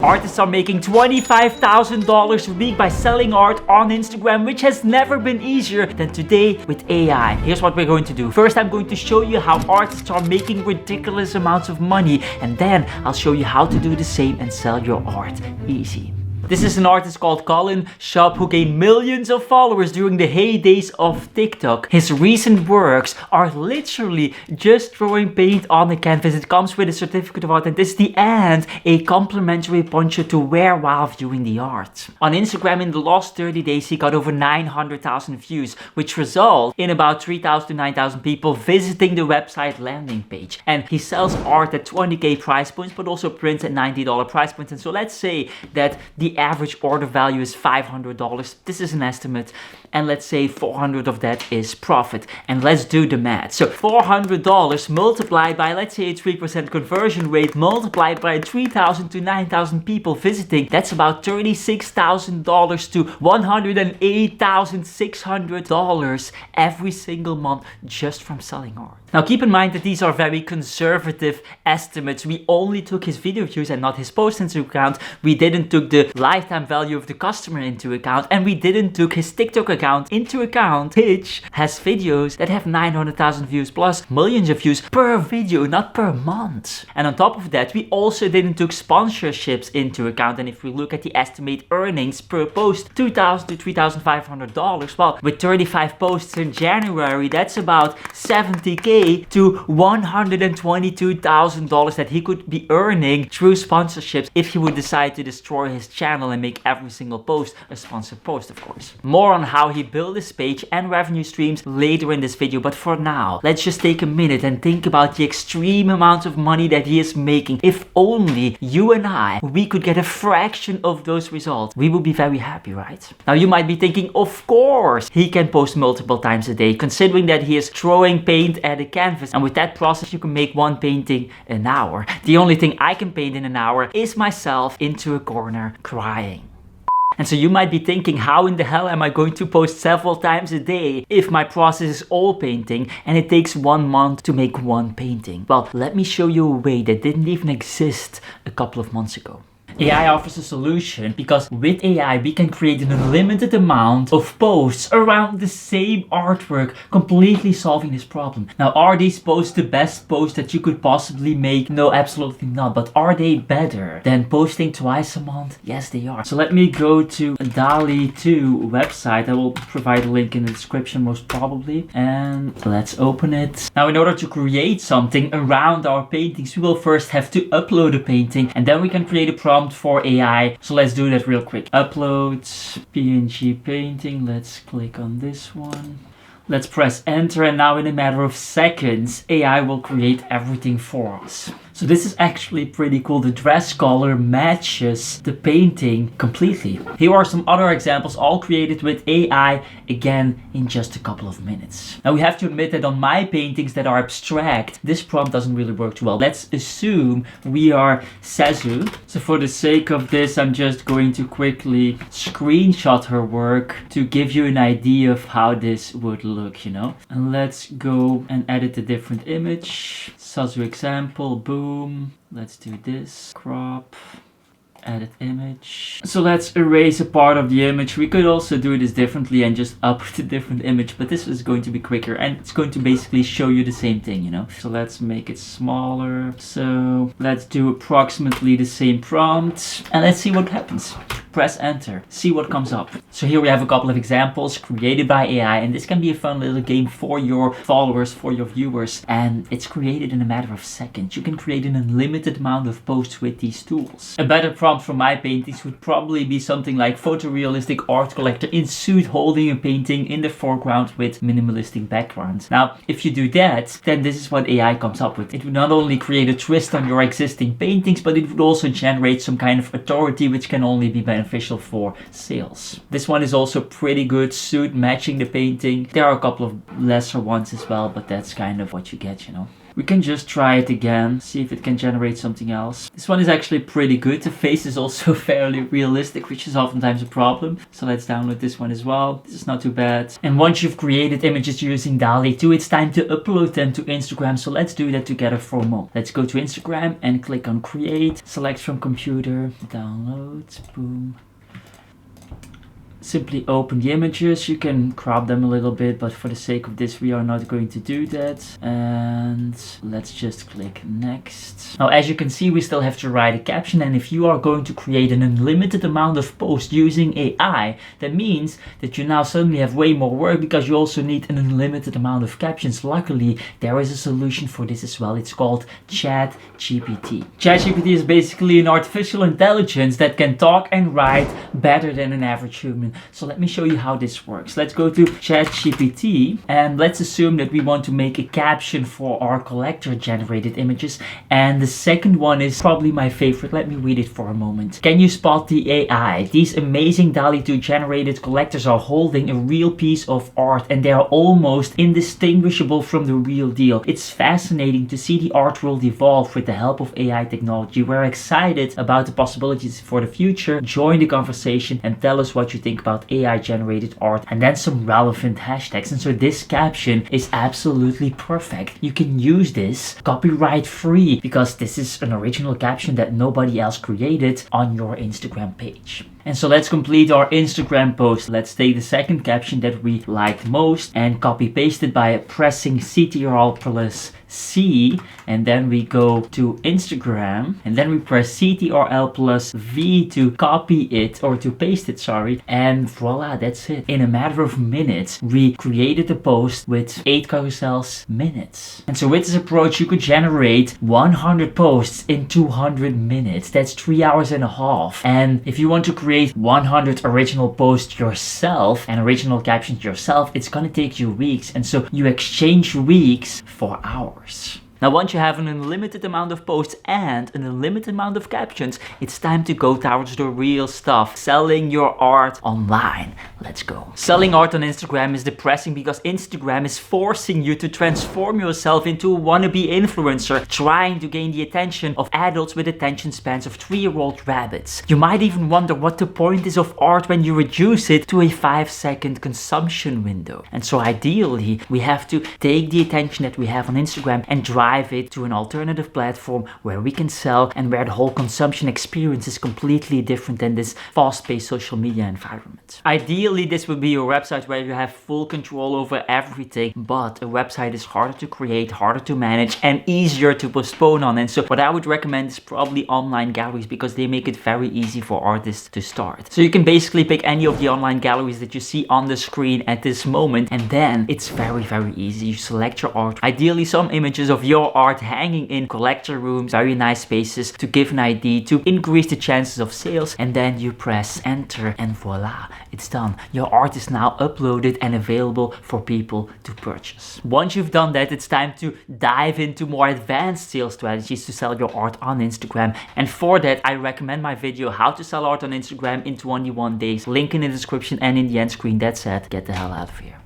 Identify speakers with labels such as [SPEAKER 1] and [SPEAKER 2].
[SPEAKER 1] Artists are making $25,000 a week by selling art on Instagram, which has never been easier than today with AI. Here's what we're going to do. First, I'm going to show you how artists are making ridiculous amounts of money, and then I'll show you how to do the same and sell your art easy. This is an artist called Colin Shop who gained millions of followers during the heydays of TikTok. His recent works are literally just throwing paint on a canvas. It comes with a certificate of authenticity and a complimentary poncho to wear while viewing the art. On Instagram in the last 30 days he got over 900,000 views, which result in about 3,000 to 9,000 people visiting the website landing page. And he sells art at 20k price points, but also prints at $90 price points. And so let's say that the average order value is $500. This is an estimate, and let's say 400 of that is profit, and let's do the math. So $400 multiplied by, let's say, a 3% conversion rate multiplied by 3,000 to 9,000 people visiting, that's about $36,000 to $108,600 every single month just from selling art. Now keep in mind that these are very conservative estimates. We only took his video views and not his posts into account. We didn't took the lifetime value of the customer into account, and we didn't took his TikTok account into account, which has videos that have 900,000 views plus millions of views per video, not per month. And on top of that, we also didn't took sponsorships into account. And if we look at the estimated earnings per post, $2,000 to $3,500. Well, with 35 posts in January, that's about 70k to $122,000 that he could be earning through sponsorships if he would decide to destroy his channel and make every single post a sponsored post, of course. More on how he built his page and revenue streams later in this video, but for now, let's just take a minute and think about the extreme amount of money that he is making. If only you and we could get a fraction of those results, we would be very happy, right? Now you might be thinking, of course, he can post multiple times a day, considering that he is throwing paint at a canvas, and with that process you can make one painting an hour. The only thing I can paint in an hour is myself into a corner crying. And so you might be thinking, how in the hell am I going to post several times a day if my process is all painting and it takes 1 month to make one painting? Well, let me show you a way that didn't even exist a couple of months ago. AI offers a solution because with AI we can create an unlimited amount of posts around the same artwork, completely solving this problem. Now, are these posts the best posts that you could possibly make? No, absolutely not. But are they better than posting twice a month? Yes, they are. So let me go to DALL-E 2 website. I will provide a link in the description most probably. And let's open it. Now, in order to create something around our paintings, we will first have to upload a painting, and then we can create a prompt for AI. So let's do that real quick. Upload PNG painting. Let's click on this one. Let's press enter, and now in a matter of seconds, AI will create everything for us. So this is actually pretty cool. The dress color matches the painting completely. Here are some other examples, all created with AI, again, in just a couple of minutes. Now we have to admit that on my paintings that are abstract, this prompt doesn't really work too well. Let's assume we are Sezu. So for the sake of this, I'm just going to quickly screenshot her work to give you an idea of how this would look, you know. And let's go and edit a different image. Sezu example, boom. Let's do this, crop, edit image. So let's erase a part of the image. We could also do this differently and just upload a different image, but this is going to be quicker and it's going to basically show you the same thing, you know. So let's make it smaller. So let's do approximately the same prompt and let's see what happens. Press enter, see what comes up. So here we have a couple of examples created by AI, and this can be a fun little game for your followers, for your viewers, and it's created in a matter of seconds. You can create an unlimited amount of posts with these tools. A better prompt for my paintings would probably be something like photorealistic art collector in suit holding a painting in the foreground with minimalistic background. Now, if you do that, then this is what AI comes up with. It would not only create a twist on your existing paintings, but it would also generate some kind of authority which can only be beneficial for sales. This one is also pretty good, suit matching the painting. There are a couple of lesser ones as well, but that's kind of what you get, you know. We can just try it again, see if it can generate something else. This one is actually pretty good. The face is also fairly realistic, which is oftentimes a problem. So let's download this one as well. This is not too bad. And once you've created images using DALL-E 2, it's time to upload them to Instagram. So let's do that together for a moment. Let's go to Instagram and click on create, select from computer, download, boom. Simply open the images. You can crop them a little bit, but for the sake of this we are not going to do that. And let's just click next. Now as you can see, we still have to write a caption, and if you are going to create an unlimited amount of posts using AI, that means that you now suddenly have way more work because you also need an unlimited amount of captions. Luckily there is a solution for this as well. It's called ChatGPT. ChatGPT is basically an artificial intelligence that can talk and write better than an average human. So let me show you how this works. Let's go to ChatGPT and let's assume that we want to make a caption for our collector generated images. And the second one is probably my favorite. Let me read it for a moment. Can you spot the AI? These amazing DALL-E 2 generated collectors are holding a real piece of art and they are almost indistinguishable from the real deal. It's fascinating to see the art world evolve with the help of AI technology. We're excited about the possibilities for the future. Join the conversation and tell us what you think about AI generated art, and then some relevant hashtags. And so this caption is absolutely perfect. You can use this copyright free because this is an original caption that nobody else created on your Instagram page. And so let's complete our Instagram post. Let's take the second caption that we liked most and copy paste it by pressing Ctrl+C, and then we go to Instagram and then we press Ctrl+V to copy it, or to paste it, sorry, and voila, that's it. In a matter of minutes we created a post with 8 carousels minutes. And so with this approach you could generate 100 posts in 200 minutes. That's 3 hours and a half. And if you want to create 100 original posts yourself and original captions yourself, it's gonna take you weeks. And so you exchange weeks for hours. Now once you have an unlimited amount of posts and an unlimited amount of captions, it's time to go towards the real stuff. Selling your art online. Let's go. Selling art on Instagram is depressing because Instagram is forcing you to transform yourself into a wannabe influencer, trying to gain the attention of adults with attention spans of 3-year-old rabbits. You might even wonder what the point is of art when you reduce it to a 5-second consumption window. And so ideally, we have to take the attention that we have on Instagram and drive it to an alternative platform where we can sell and where the whole consumption experience is completely different than this fast-paced social media environment. Ideally, this would be a website where you have full control over everything, but a website is harder to create, harder to manage, and easier to postpone on. And so what I would recommend is probably online galleries because they make it very easy for artists to start. So you can basically pick any of the online galleries that you see on the screen at this moment, and then it's very, very easy. You select your art, ideally some images of your art hanging in collector rooms, very nice spaces to give an ID, to increase the chances of sales, and then you press enter and voila, it's done. Your art is now uploaded and available for people to purchase. Once you've done that, it's time to dive into more advanced sales strategies to sell your art on Instagram. And for that, I recommend my video how to sell art on Instagram in 21 days. Link in the description and in the end screen. That said, get the hell out of here.